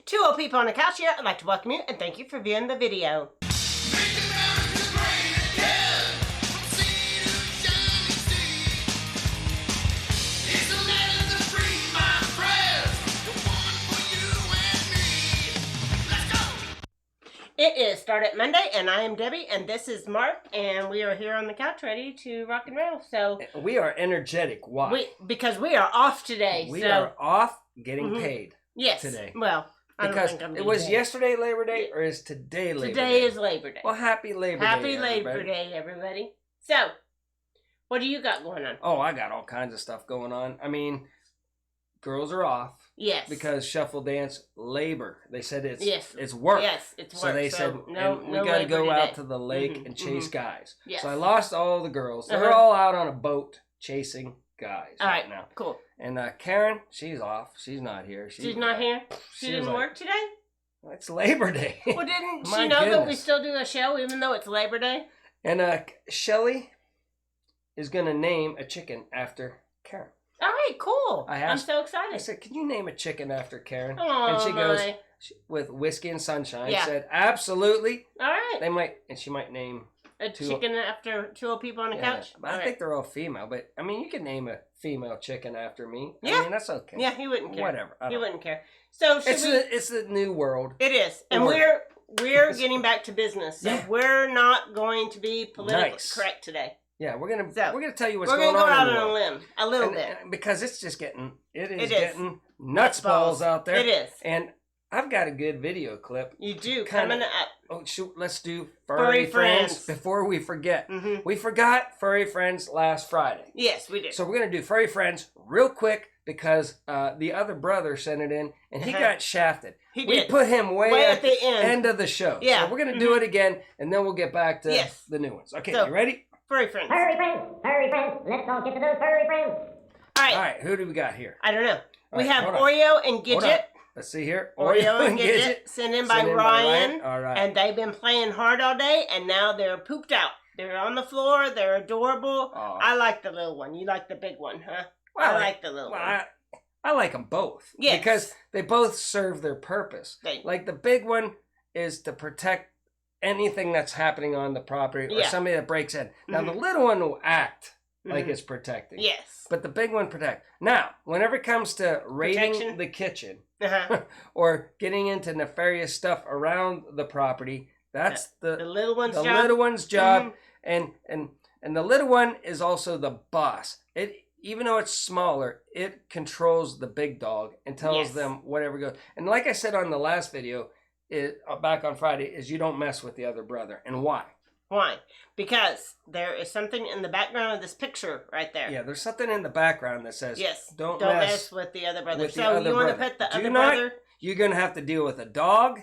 Two old people on the couch here. I'd like to welcome you and thank you for viewing the video. It is Start It Monday, and I am Debbie, and this is Mark, and we are here on the couch ready to rock and roll. So we are energetic. Why? Because we are off today. We are off getting paid. Yes. Today. Well, because it was yesterday Labor Day, or is today Labor Day? Today is Labor Day. Well, happy Labor Day. Happy Labor Day, everybody. So, what do you got going on? Oh, I got all kinds of stuff going on. I mean, girls are off. Yes. Because shuffle dance labor. They said it's work. Yes, it's work. So they said we got to go out to the lake and chase guys. Yes. So I lost all the girls. They're all out on a boat chasing guys right now. Cool. And Karen, she's off. She's not here. She's not here? She didn't work today? Well, it's Labor Day. Well, didn't she know that we still do a show even though it's Labor Day? And Shelly is going to name a chicken after Karen. All right, cool. I'm so excited. I said, can you name a chicken after Karen? Oh, and she goes, with Whiskey and Sunshine, said, absolutely. All right. She might name a chicken after two old people on the couch? I think they're all female, but I mean, you can name a female chicken after me. Yeah. I mean, that's okay. Yeah, he wouldn't care. Whatever. He wouldn't care. So it's the new world. It is. And we're getting back to business. So we're not going to be politically correct today. Yeah, we're gonna tell you what's going on. We're gonna go out on a limb a little bit because it's just getting getting nuts balls out there. It is, and I've got a good video clip. You do coming up. Oh shoot! Let's do furry friends before we forget. We forgot furry friends last Friday. Yes, we did. So we're gonna do furry friends real quick because the other brother sent it in and he got shafted. We put him way at the end of the show. Yeah, so we're gonna do it again, and then we'll get back to the new ones. Okay, you ready? Furry friends. Furry friends. Furry friends. Let's all get to those furry friends. All right. All right. Who do we got here? I don't know. We have Oreo and Gidget. Let's see here. Oreo and Gidget. Sent in by Ryan. All right. And they've been playing hard all day, and now they're pooped out. They're on the floor. They're adorable. Oh. I like the little one. You like the big one, huh? Well, I like the little one. I like them both. Yes. Because they both serve their purpose. Like the big one is to protect anything that's happening on the property or somebody that breaks in. Now, the little one will act like it's protecting. Yes. But the big one protects. Now, whenever it comes to raiding the kitchen or getting into nefarious stuff around the property, that's the little one's job. The little one's job. And the little one is also the boss. Even though it's smaller, it controls the big dog and tells them whatever goes. And like I said on the last video, back on Friday, is you don't mess with the other brother. And why? Why? Because there is something in the background of this picture right there. Yeah, there's something in the background that says, don't mess with the other brother. So you want to put the other brother? You're going to have to deal with a dog,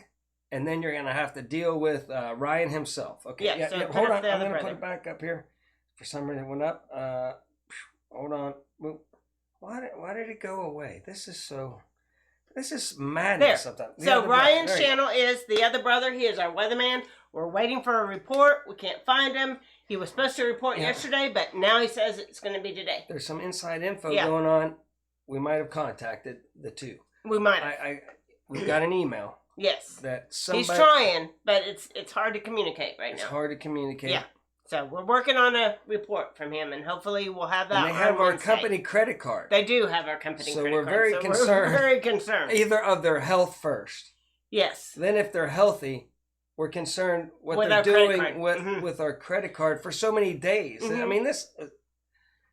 and then you're going to have to deal with Ryan himself. Okay, hold on. I'm going to put it back up here. For some reason it went up. Hold on. Why did it go away? This is madness sometimes. So Ryan's channel is the other brother. He is our weatherman. We're waiting for a report. We can't find him. He was supposed to report yesterday, but now he says it's going to be today. There's some inside info going on. We might have contacted the two. We might have. We've got an email. Yes. That somebody, he's trying, but it's hard to communicate right now. It's hard to communicate. Yeah. So we're working on a report from him, and hopefully we'll have that. And they have our company credit card. They do have our company credit card. So we're very concerned. We're very concerned. Either of their health first. Yes. Then if they're healthy, we're concerned what they're doing with our credit card for so many days. I mean, this,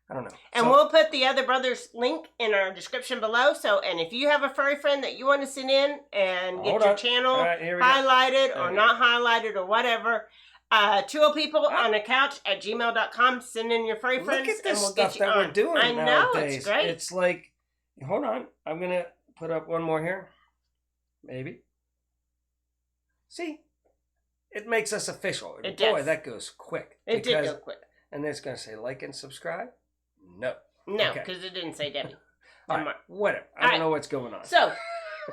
I don't know. And we'll put the other brother's link in our description below. So, and if you have a furry friend that you want to send in and get your channel highlighted or not highlighted or whatever, two old people on a couch at gmail.com. Send in your furry friends. Look at this and we'll stuff get you that on. we're doing I nowadays. know, it's great. It's like, hold on. I'm going to put up one more here. Maybe. See? It makes us official. It Boy, does. that goes quick. It did go quick. And then it's going to say like and subscribe? No. No, because it didn't say Debbie. All right, whatever. I don't know what's going on. So,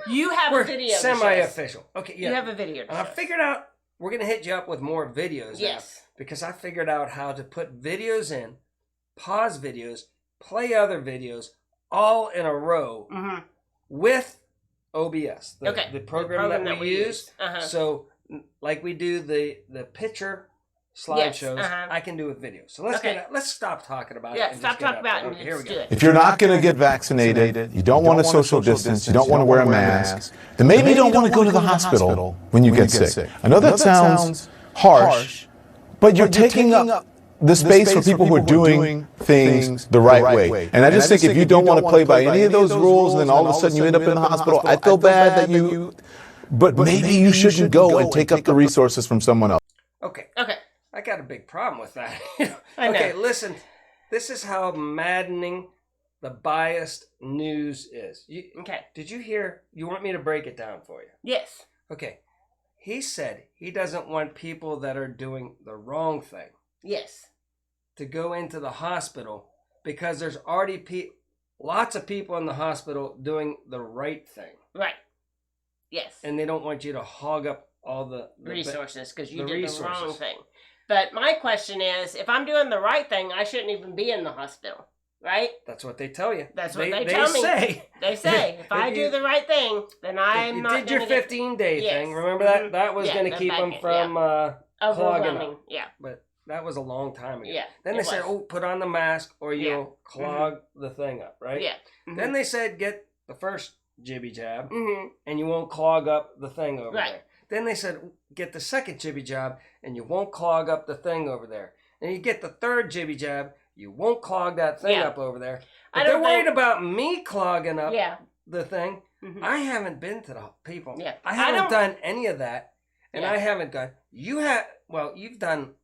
you have a video. Semi-official. Okay, yeah. You have a video. I figured out, we're going to hit you up with more videos now, because I figured out how to put videos in, pause videos, play other videos, all in a row with OBS, the program that we use. So, like we do the picture slideshows, I can do with video. So let's stop talking about it. Yeah, stop talking about it. And here we go. If you're not going to get vaccinated, you don't want to social distance, you don't want to wear a mask, then maybe you don't want to go to the hospital when you get sick. I know that sounds harsh, but you're taking up the space for people who are doing things the right way. And I just think if you don't want to play by any of those rules and then all of a sudden you end up in the hospital, I feel bad that you, but maybe you shouldn't go and take up the resources from someone else. Okay. I got a big problem with that. Okay, listen. This is how maddening the biased news is. Did you hear? You want me to break it down for you? Yes. Okay. He said he doesn't want people that are doing the wrong thing. Yes. To go into the hospital because there's already lots of people in the hospital doing the right thing. Right. Yes. And they don't want you to hog up all the resources because you did the wrong thing. But my question is, if I'm doing the right thing, I shouldn't even be in the hospital, right? That's what they tell you. That's what they tell me. They say, if I do the right thing, then I'm not. You did your 15-day thing. Remember that? That was going to keep them from clogging up. Yeah. But that was a long time ago. Yeah. Then they said, put on the mask or you'll clog the thing up, right? Yeah. Then they said, get the first jibby jab and you won't clog up the thing over there. Then they said, get the second jibby jab and you won't clog up the thing over there. And you get the third jibby jab, you won't clog that thing up over there. But they're worried about me clogging up the thing. I haven't been to the people. Yeah. I haven't done any of that. And I haven't done, you've done,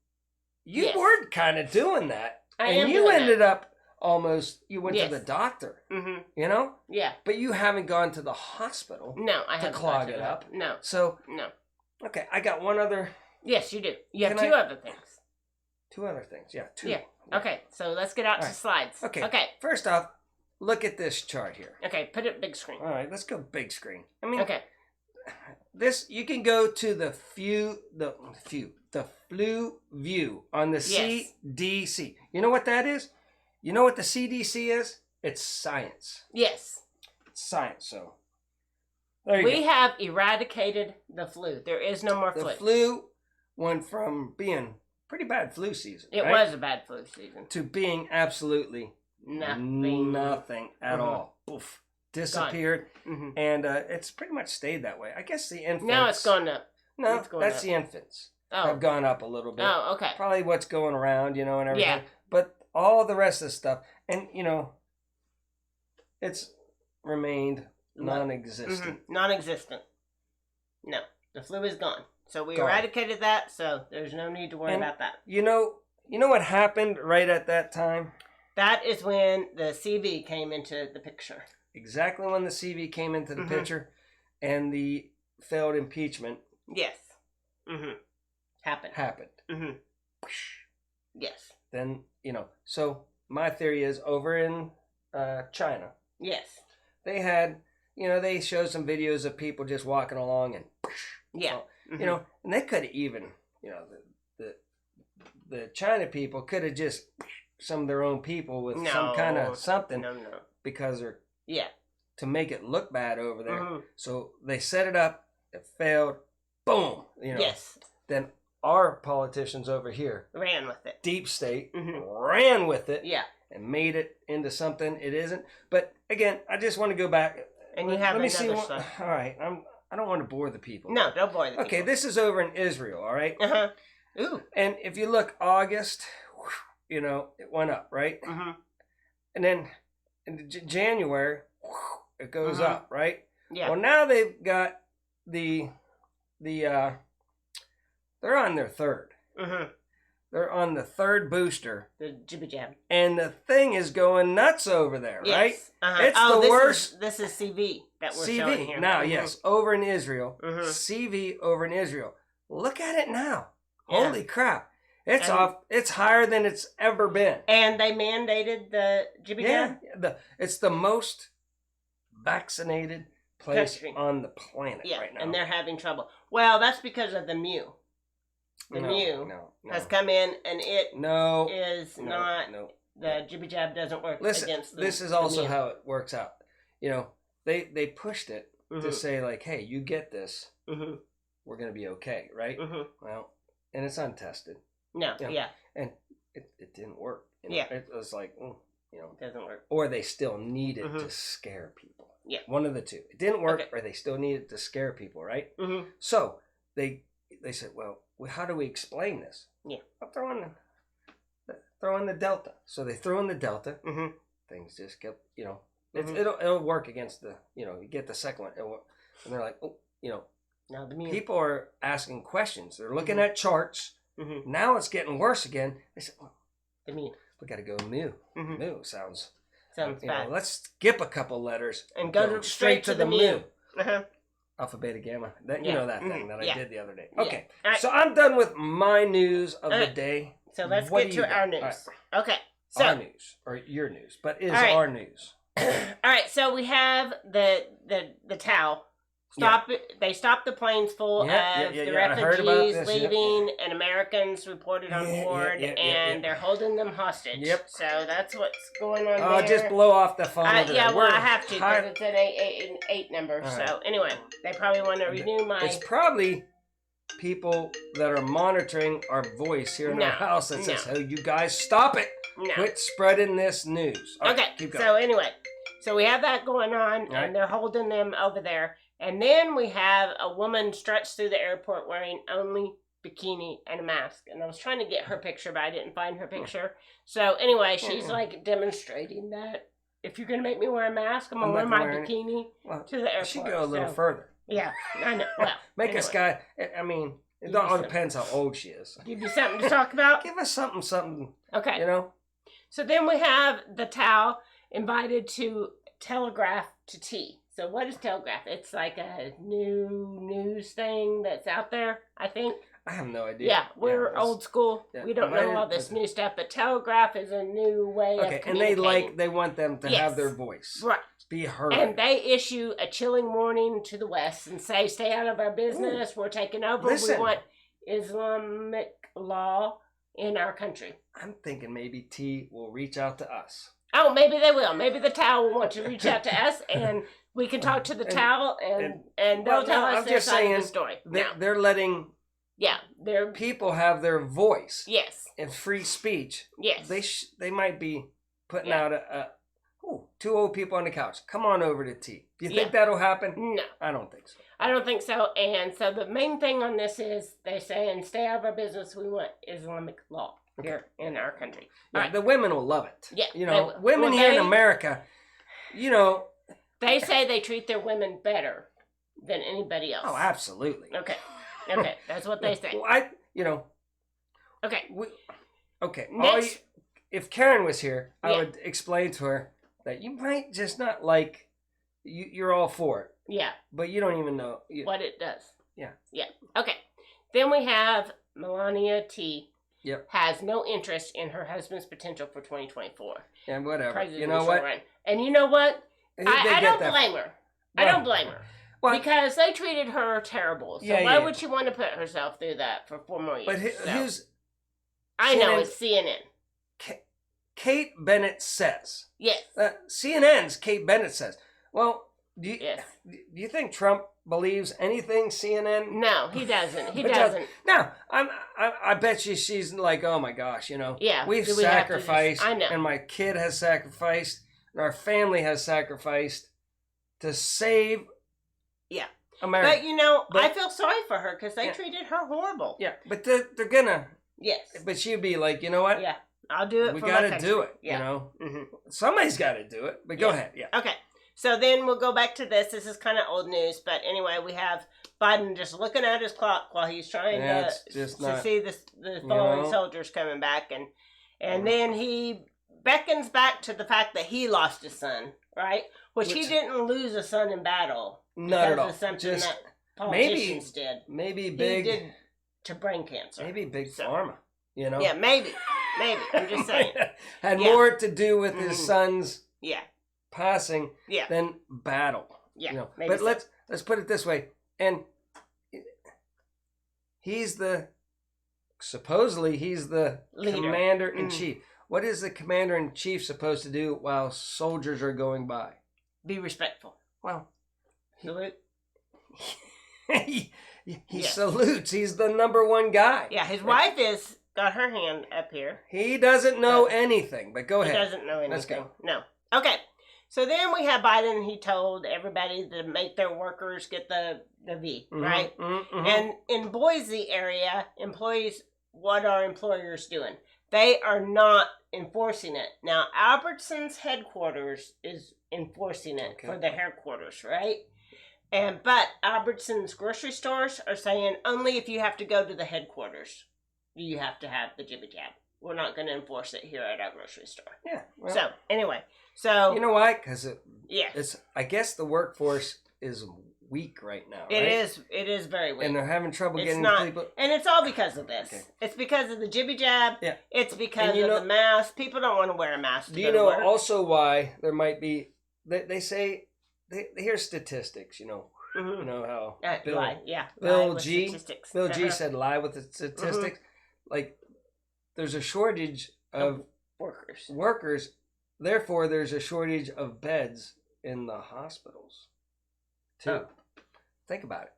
you were kind of doing that. And you ended up you went to the doctor, you know? Yeah. But you haven't gone to the hospital to clog it up. No. So, no. Okay, I got one other. Yes, you do. You have two other things. Two other things, yeah. Two. Yeah. Okay, so let's get out to slides. Okay. First off, look at this chart here. Okay, put it big screen. All right, let's go big screen. I mean, this, you can go to the flu view on the CDC. You know what that is? You know what the CDC is? It's science. Yes. It's science, so there you go. We have eradicated the flu. There is no more flu. The flu went from being pretty bad flu season. It was a bad flu season. To being absolutely nothing at all. Poof. Disappeared. And it's pretty much stayed that way. I guess the infants. Now it's gone up. No, that's the infants. Have gone up a little bit. Oh, okay. Probably what's going around, and everything. Yeah. But all the rest of the stuff, and it's remained non-existent. Non-existent. No, the flu is gone. So we eradicated that. So there's no need to worry about that. You know what happened right at that time? That is when the CV came into the picture. Exactly when the CV came into the picture, and the failed impeachment. Yes. Happened. Yes. Then, so my theory is over in China. Yes. They had, they showed some videos of people just walking along and, and they could have even, the China people could have just some of their own people with some kind of something. No. Because they're, to make it look bad over there. So they set it up, it failed, boom, Yes. Then our politicians over here ran with it. Deep state ran with it. Yeah. And made it into something it isn't. But again, I just want to go back. And you have let me another see stuff. All right. I don't want to bore the people. No, don't bore the people. Okay, this is over in Israel, all right? Ooh. And if you look August, it went up, right? And then in January, it goes up, right? Yeah. Well, now they've got they're on their third. They're on the third booster. The jibby jab. And the thing is going nuts over there, right? It's the worst. This is CV that we're showing here. Now, yes, over in Israel. CV over in Israel. Look at it now. Holy crap. It's It's higher than it's ever been. And they mandated the jibby jab? It's the most vaccinated place on the planet right now. And they're having trouble. Well, that's because of the Mu. The Mu has come in, and it is not. The jibby jab doesn't work against the This is also the how it works out. They pushed it to say like, hey, you get this, we're going to be okay, right? Well, and it's untested. No, and it didn't work. It was like, it doesn't work. Or they still need it to scare people. Yeah, one of the two. It didn't work, or they still need it to scare people, right? So they said, well, how do we explain this? Yeah, I'll throw in the delta. So they threw in the delta. Things just kept, it'll work against the, you get the second one, and they're like, now people are asking questions. They're looking at charts. Now it's getting worse again. They said, we got to go mu. Mu sounds bad. Let's skip a couple letters and go straight to the mu. Alpha, beta, gamma. That that thing that I did the other day. Okay, right. So I'm done with my news of the day. So let's get to our news. Right. Okay, so our news or your news, but is our news. All right, so we have the towel. They stopped the planes full of the refugees leaving, and Americans reported on board, and they're holding them hostage. So that's what's going on there. Just blow off the phone. I have to because it's an 8 number. So anyway, they probably want to renew my... It's probably people that are monitoring our voice here in our house that says, "Oh, you guys, stop it! Quit spreading this news." Okay, keep going. So anyway, so we have that going on, and they're holding them over there. And then we have a woman stretched through the airport wearing only bikini and a mask. And I was trying to get her picture, but I didn't find her picture. So anyway, she's like demonstrating that if you're going to make me wear a mask, I'm going to wear my bikini to the airport. She go a little further. Yeah, I know. Well, make us guy. I mean, it all depends how old she is. Give you something to talk about? Give us something. Okay. So then we have the towel invited to telegraph to tea. So what is telegraph? It's like a new news thing that's out there, I think. I have no idea. Yeah, we're old school. Yeah, we don't know all this new stuff, but telegraph is a new way of communicating. And they want them to have their voice. Right. Be heard. And they issue a chilling warning to the West and say, stay out of our business. We're taking over. Listen. We want Islamic law in our country. I'm thinking maybe T will reach out to us. Oh, maybe they will. Maybe the towel will want to reach out to us, and we can talk to the towel, and they'll tell us their side of the story. They're letting their people have their voice. Yes. And free speech. Yes. They might be putting out two old people on the couch. Come on over to tea. Do you think that'll happen? No. I don't think so. I don't think so. And so the main thing on this is they say, and stay out of our business, we want Islamic law here in our country. Yeah, right. The women will love it. Yeah. Women here in America, they say they treat their women better than anybody else. Oh, absolutely. Okay. That's what they say. Well, Okay. Next, if Karen was here, I would explain to her that you might just not like, you're all for it. Yeah. But you don't even know what it does. Yeah. Yeah. Okay. Then we have Melania T. Yep. Has no interest in her husband's potential for 2024. And whatever. You know what? And you know what? I don't blame her. I don't blame her. Well, because they treated her terrible. So why would she want to put herself through that for 4 more years? But I know, it's CNN. Kate Bennett says. Yes. CNN's Kate Bennett says. Well, do you think Trump believes anything CNN? No, he doesn't. He doesn't. No, I bet you she's like, oh my gosh, Yeah. We've sacrificed. I know. And my kid has sacrificed. And our family has sacrificed to save America. But I feel sorry for her because they treated her horrible. Yeah, but they're gonna. Yes. But she'd be like, you know what? Yeah, I'll do it. We gotta do it. Yeah. Somebody's got to do it. But go ahead. Yeah. Okay. So then we'll go back to this. This is kind of old news, but anyway, we have Biden just looking at his clock while he's trying to see the fallen soldiers coming back, and then he beckons back to the fact that he lost his son, right? Which he didn't lose a son in battle. Not at all. Something that politicians did. Maybe big. He did to brain cancer. Maybe big pharma. Yeah, maybe. I'm just saying. Had more to do with his son's passing than battle. Yeah. But let's put it this way. And supposedly he's the leader. Commander in chief. What is the commander in chief supposed to do while soldiers are going by? Be respectful. Well, Salute. he salutes. He's the number one guy. Yeah, his wife is got her hand up here. He doesn't know anything, but go ahead. He doesn't know anything. Let's go. No. Okay. So then we have Biden. He told everybody to make their workers get the V, right? And in Boise area, employees, what are employers doing? They are not enforcing it. Now, Albertson's headquarters is enforcing it for the headquarters, right? But Albertson's grocery stores are saying only if you have to go to the headquarters, you have to have the jibby jab. We're not going to enforce it here at our grocery store. Yeah. Well, so anyway, you know why? Because it's. I guess the workforce is weak right now. Right? It is very weak, and they're having trouble getting people. And it's all because of this. Okay. It's because of the jibby jab. Yeah. It's because of the mask. People don't want to wear a mask. Do you know also why there might be? They say here's statistics. You know how Bill G said lie with the statistics. Like there's a shortage of workers. Therefore, there's a shortage of beds in the hospitals, too. Think about it.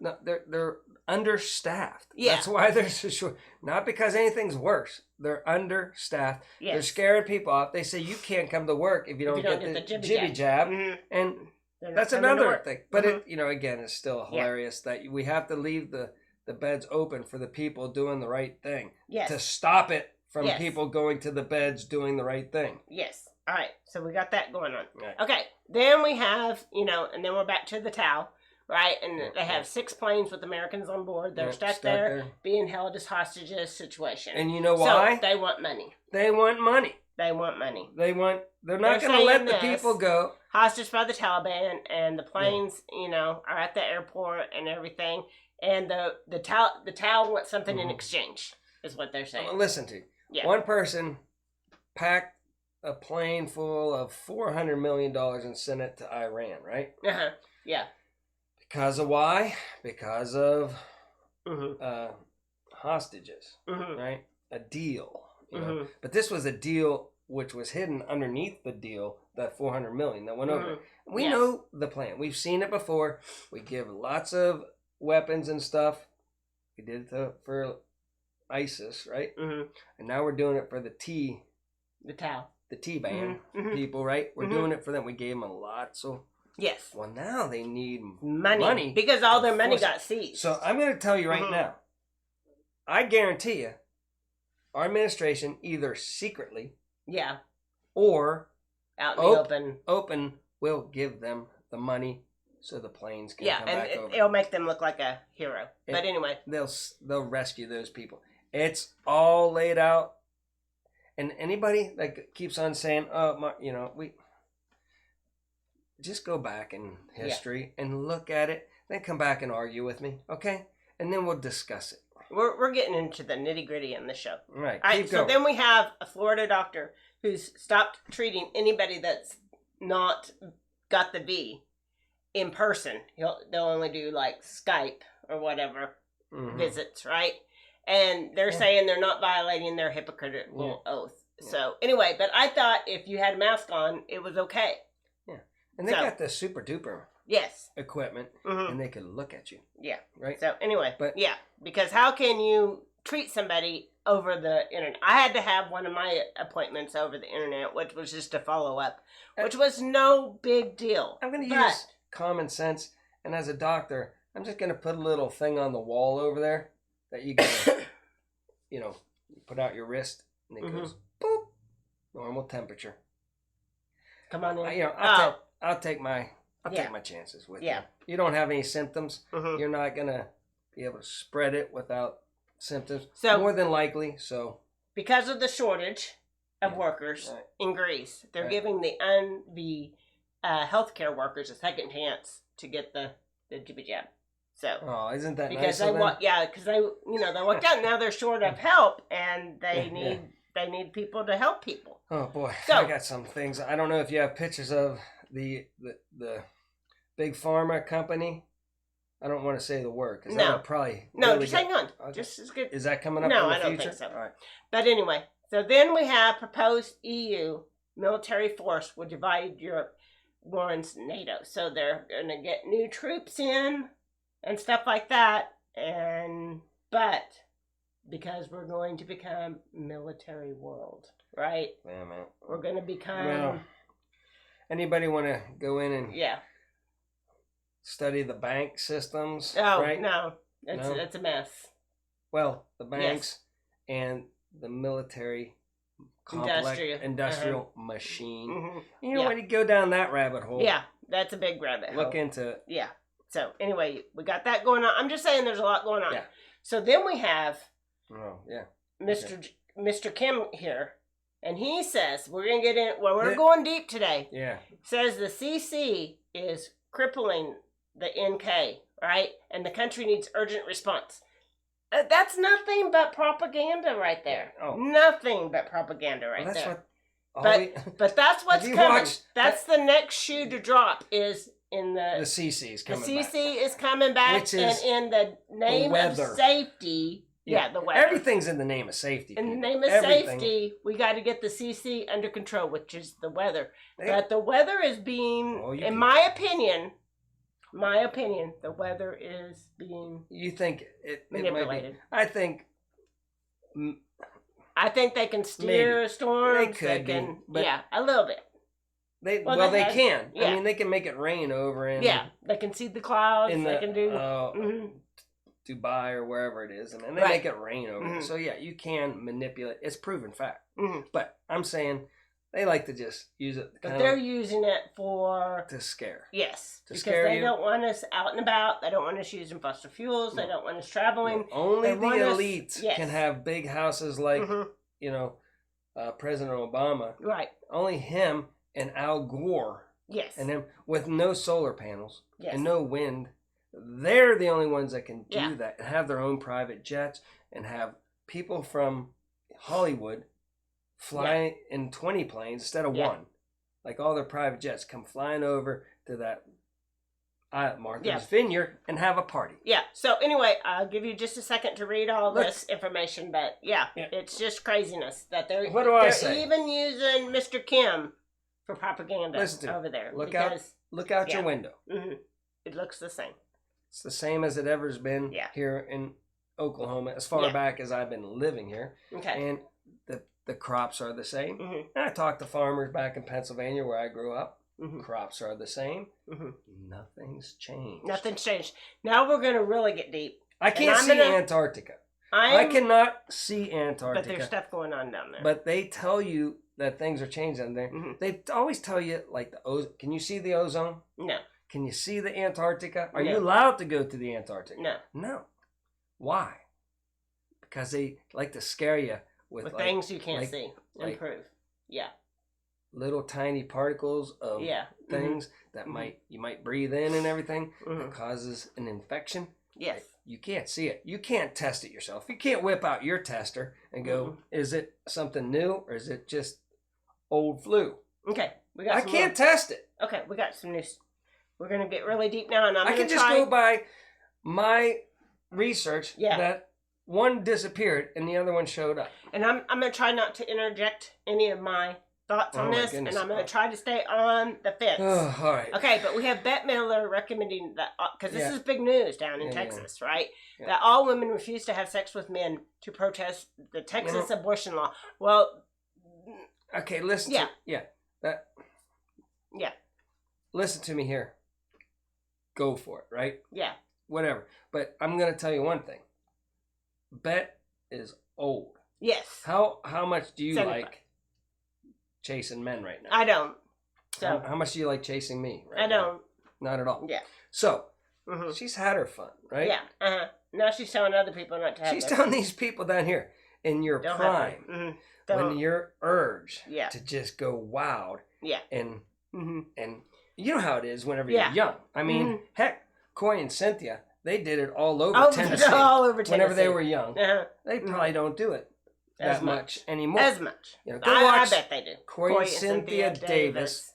No, they're understaffed. Yeah. That's why there's a short. Not because anything's worse. They're understaffed. Yes. They're scaring people off. They say you can't come to work if you don't get the jibby jab. And that's another thing. But it, again, it's still hilarious that we have to leave the beds open for the people doing the right thing. Yes. To stop it from people going to the beds doing the right thing. Yes. All right. So we got that going on. Right. Okay. Then we have, and then we're back to the TOW, right? And they have 6 planes with Americans on board. They're stuck there being held as hostages situation. And you know why? So they want money. They want money. They want money. They're not going to let the people go. Hostage by the Taliban, and the planes, are at the airport and everything. And the TOW wants something in exchange, is what they're saying. Listen to you. Yeah. One person packed a plane full of $400 million and sent it to Iran, right? Yeah. Because of why? Because of hostages, right? A deal. You know? But this was a deal which was hidden underneath the deal, that $400 million that went over. We know the plan. We've seen it before. We give lots of weapons and stuff. We did it for ISIS, right? And now we're doing it for the T-band people, right? We're doing it for them. We gave them a lot, so yes. Well, now they need money because all their money got seized. So I'm going to tell you right now, I guarantee you, our administration either secretly, or out in the open will give them the money so the planes can come back over. It'll make them look like a hero. But anyway, they'll rescue those people. It's all laid out. And anybody that keeps on saying, we just go back in history and look at it, then come back and argue with me, okay? And then we'll discuss it. We're getting into the nitty gritty in the show. Right. All right. So then we have a Florida doctor who's stopped treating anybody that's not got the V in person. They'll only do like Skype or whatever visits, right? And they're saying they're not violating their hypocritical oath. Yeah. So anyway, but I thought if you had a mask on, it was okay. Yeah. And they got the super duper equipment and they could look at you. Yeah. Right? So anyway, because how can you treat somebody over the internet? I had to have one of my appointments over the internet, which was just a follow-up, which was no big deal. I'm going to use common sense, and as a doctor, I'm just going to put a little thing on the wall over there that you can, you put out your wrist, and it goes, boop, normal temperature. Come on in. I'll take my chances with you. You don't have any symptoms. You're not going to be able to spread it without symptoms. So, more than likely, because of the shortage of workers in Greece, they're giving the healthcare workers a second chance to get the jibby jab. So, isn't that because nice? Because they walked out. Now they're short of help, and they need people to help people. Oh boy, I got some things. I don't know if you have pictures of the big pharma company. I don't want to say the word because that'll probably just hang on. Just as good. Is that coming up? No, in the I don't future? think so. All right. But anyway, so then we have proposed EU military force would divide Europe warns NATO. So they're going to get new troops in and stuff like that. But because we're going to become military world, right? Yeah, man. We're going to become... Well, anybody want to go in and study the bank systems? Oh, right? no. It's a mess. Well, the banks and the military complex, industrial machine. Mm-hmm. You know, when you go down that rabbit hole. Yeah, that's a big rabbit hole. Look into it. Yeah. So, anyway, we got that going on. I'm just saying there's a lot going on. Yeah. So, then we have Mr. Kim here, and he says, we're going to get in, we're going deep today. Yeah. Says the CC is crippling the NK, right? And the country needs urgent response. That's nothing but propaganda right there. Oh. Nothing but propaganda right there. But that's what's coming. That's the next shoe to drop is in the CC is coming back. The CC is coming back, and in the name of safety. Yeah, the weather. Everything's in the name of safety. In the name of safety, we got to get the CC under control, which is the weather. But the weather is being, in my opinion, the weather is being manipulated. I think they can steer storms. They could a little bit. They can. Yeah. I mean, they can make it rain over in. Yeah, they can see the clouds. They can do Dubai or wherever it is, and they make it rain over. Mm-hmm. So yeah, you can manipulate. It's proven fact. Mm-hmm. But I'm saying they like to just use it. But they're using it to scare. Yes, because they don't want us out and about. They don't want us using fossil fuels. No. They don't want us traveling. No. Only the elite can have big houses like President Obama. Right. Only him and Al Gore. Yes. And them with no solar panels and no wind. They're the only ones that can do that and have their own private jets and have people from Hollywood fly in 20 planes instead of one. Like all their private jets come flying over to that Martha's Vineyard and have a party. Yeah. So anyway, I'll give you just a second to read all this information, but it's just craziness that they're even using Mr. Kim for propaganda over there. Look out your window. Mm-hmm. It looks the same. It's the same as it ever's been here in Oklahoma, as far back as I've been living here. Okay. And the crops are the same. Mm-hmm. And I talked to farmers back in Pennsylvania where I grew up. Mm-hmm. Crops are the same. Mm-hmm. Nothing's changed. Nothing's changed. Now we're going to really get deep. I can't see Antarctica. I cannot see Antarctica. But there's stuff going on down there. But they tell you that things are changing down there. Mm-hmm. They always tell you, like, the ozone. Can you see the ozone? No. Can you see the Antarctica? Are you allowed to go to the Antarctica? No. No. Why? Because they like to scare you with things you can't see and prove. Yeah. Little tiny particles of things that you might breathe in and everything that causes an infection. Yes. Right? You can't see it. You can't test it yourself. You can't whip out your tester and go, is it something new or is it just old flu? Okay. I can't test it. Okay, we got some news. We're going to get really deep now, and I can just go by my research that one disappeared and the other one showed up. And I'm going to try not to interject any of my thoughts on this, and I'm going to try to stay on the fence. Oh, all right. Okay, but we have Bette Midler recommending that, because this is big news down in Texas, right? Yeah. That all women refuse to have sex with men to protest the Texas abortion law. Well... Okay, listen to... Listen to me here. Go for it, right? Yeah. Whatever. But I'm going to tell you one thing. Bette is old. Yes. How much do you like chasing men right now? I don't. So how much do you like chasing me right now? I don't. Not at all. Yeah. So, she's had her fun, right? Yeah. Uh-huh. Now she's telling other people not to have She's telling these people down here, in your prime, when you're urged to just go wild. Yeah. And you know how it is whenever you're young. I mean, heck, Corey and Cynthia, they did it all over Tennessee. All over Tennessee. Whenever they were young. They probably don't do it that much anymore. As much. You know, go watch I bet they do. Corey and Cynthia Davis.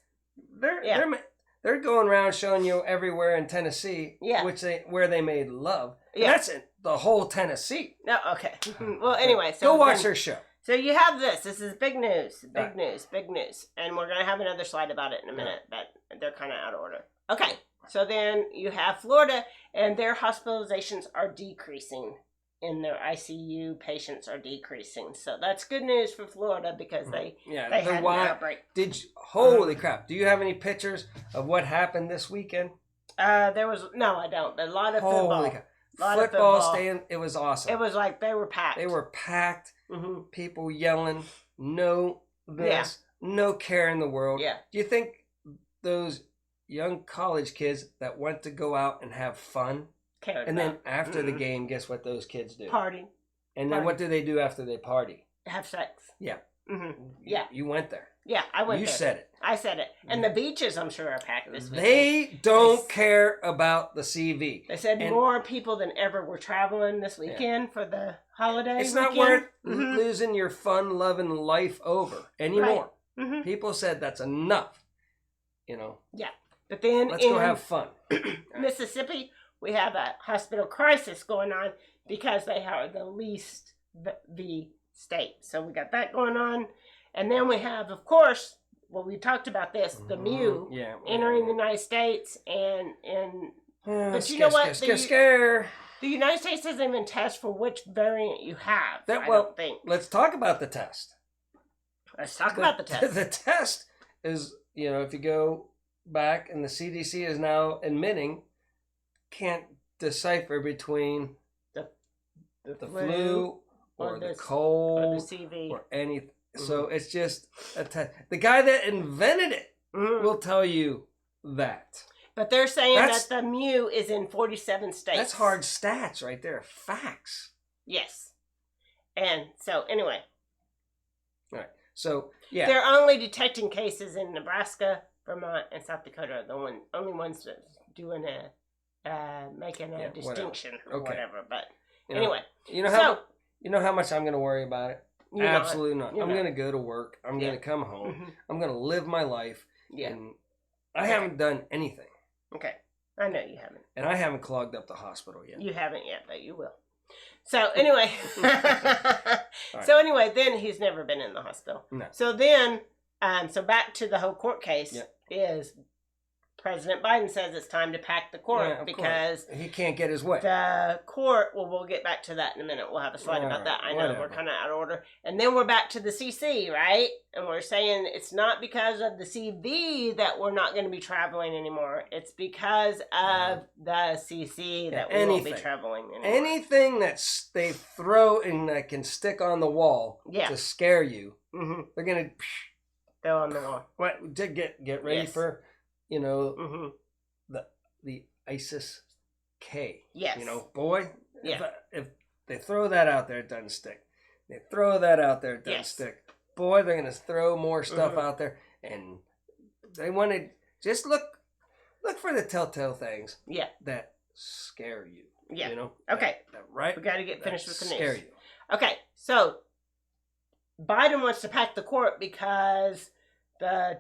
They're going around showing you everywhere in Tennessee where they made love. Yeah. That's the whole Tennessee. No, okay. Well, anyway. So go watch their show. So you have this. This is big news. Big news. And we're going to have another slide about it in a minute, but they're kind of out of order. Okay. So then you have Florida, and their hospitalizations are decreasing. And their ICU patients are decreasing. So that's good news for Florida because they had an outbreak. Holy crap. Do you have any pictures of what happened this weekend? No, I don't. A lot of football. Football stand, it was awesome. It was like they were packed. They were packed. Mm-hmm. People yelling, no care in the world. Yeah. Do you think those young college kids that went to go out and have fun, then after the game, guess what those kids do? Party. And then what do they do after they party? Have sex. Yeah. Mm-hmm. Yeah. You went there. Yeah, I went there. You said it. I said it. And the beaches, I'm sure, are packed this weekend. They don't care about the CV. They said more people than ever were traveling this weekend for the holiday It's not worth losing your fun-loving life over anymore. Right. Mm-hmm. People said that's enough. Yeah. But then let's go have fun. Mississippi, we have a hospital crisis going on because they are the least the state. So we got that going on. And then we have, of course, we talked about this, the mu entering the United States. But you know what? The United States doesn't even test for which variant you have, I don't think. Let's talk about the test. Let's talk about the test. The test is, if you go back, and the CDC is now admitting, can't decipher between the flu or the cold or the CV or anything. So it's just a test. The guy that invented it will tell you that. But they're saying that the mu is in 47 states. That's hard stats right there. Facts. Yes. And so, anyway. All right. So, yeah. They're only detecting cases in Nebraska, Vermont, and South Dakota. The only ones that's doing making a distinction or whatever. But anyway. You know how much I'm going to worry about it? Absolutely not. I'm going to go to work. I'm going to come home. Mm-hmm. I'm going to live my life. Yeah. And I haven't done anything. Okay. I know you haven't. And I haven't clogged up the hospital yet. You haven't yet, but you will. So anyway. So anyway, then he's never been in the hospital. No. So then, so back to the whole court case is President Biden says it's time to pack the court because he can't get his way. The court, we'll get back to that in a minute. We'll have a slide about that. I know we're kind of out of order. And then we're back to the CC, right? And we're saying it's not because of the CV that we're not going to be traveling anymore. It's because of the CC that we won't be traveling anymore. Anything that they throw in that can stick on the wall to scare you, they're going to throw on the wall. What? Get ready for... the ISIS K. Yes. Boy, if they throw that out there, it doesn't stick. They throw that out there, it doesn't stick. Boy, they're going to throw more stuff out there, and they want to just look for the telltale things that scare you. Yeah. Okay. Right? We got to get finished with the news. Scare you. Okay, so Biden wants to pack the court because the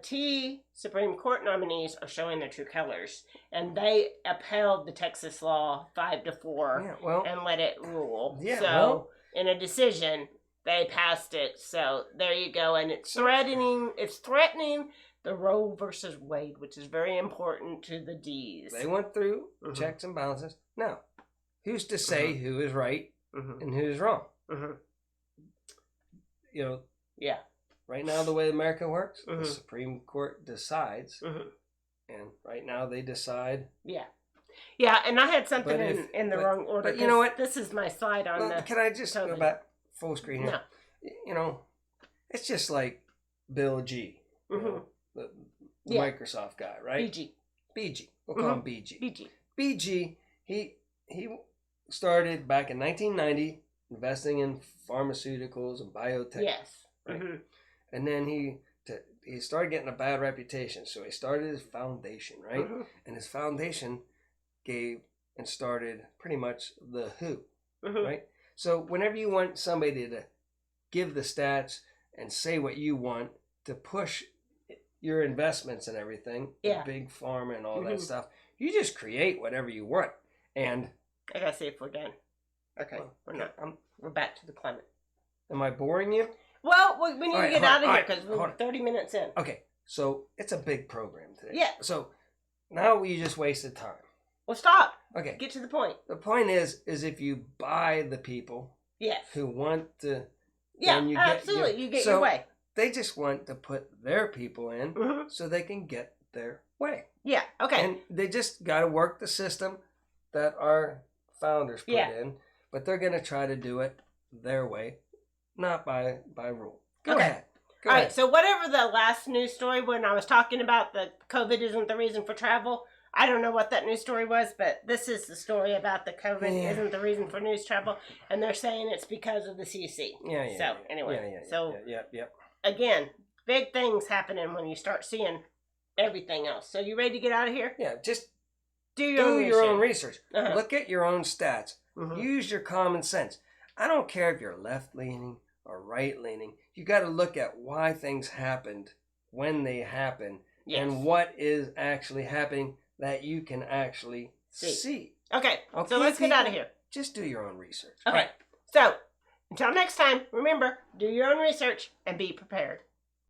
Supreme Court nominees are showing their true colors, and they upheld the Texas law 5-4 and let it rule. Yeah, in a decision, they passed it. So there you go, and it's threatening the Roe versus Wade, which is very important to the D's. They went through checks and balances. Now, who's to say who is right and who is wrong? Yeah. Right now, the way America works, the Supreme Court decides, and right now they decide. Yeah. Yeah, and I had something in the wrong order. But you know what? This is my slide on the... Can I just go back full screen here? No. It's just like Bill G, the Microsoft guy, right? BG. We'll call him BG. BG, he started back in 1990 investing in pharmaceuticals and biotech. Yes. Right? And then he started getting a bad reputation, so he started his foundation, right? And his foundation gave and started pretty much the WHO, right? So whenever you want somebody to give the stats and say what you want to push your investments and everything, big pharma and all that stuff, you just create whatever you want. And I gotta see if we're done. Okay, we're not. We're back to the climate. Am I boring you? Well, we need to get out of here because we're 30 minutes in. Okay, so it's a big program today. Yeah. So now we just wasted time. Well, stop. Okay. Get to the point. The point is if you buy the people who want to... Yeah, absolutely. You get your way. They just want to put their people in so they can get their way. Yeah, okay. And they just got to work the system that our founders put in, but they're going to try to do it their way, not by rule. Go ahead. All right, so whatever the last news story when I was talking about the COVID isn't the reason for travel, I don't know what that news story was, but this is the story about the COVID isn't the reason for news travel, and they're saying it's because of the CDC. Anyway, again, big things happening when you start seeing everything else. So you ready to get out of here? Yeah, just do your own research. Look at your own stats. Use your common sense. I don't care if you're left-leaning or right-leaning. You got to look at why things happened, when they happen, and what is actually happening that you can actually see. Okay, so let's get out of here. Just do your own research. Okay, so until next time, remember, do your own research and be prepared.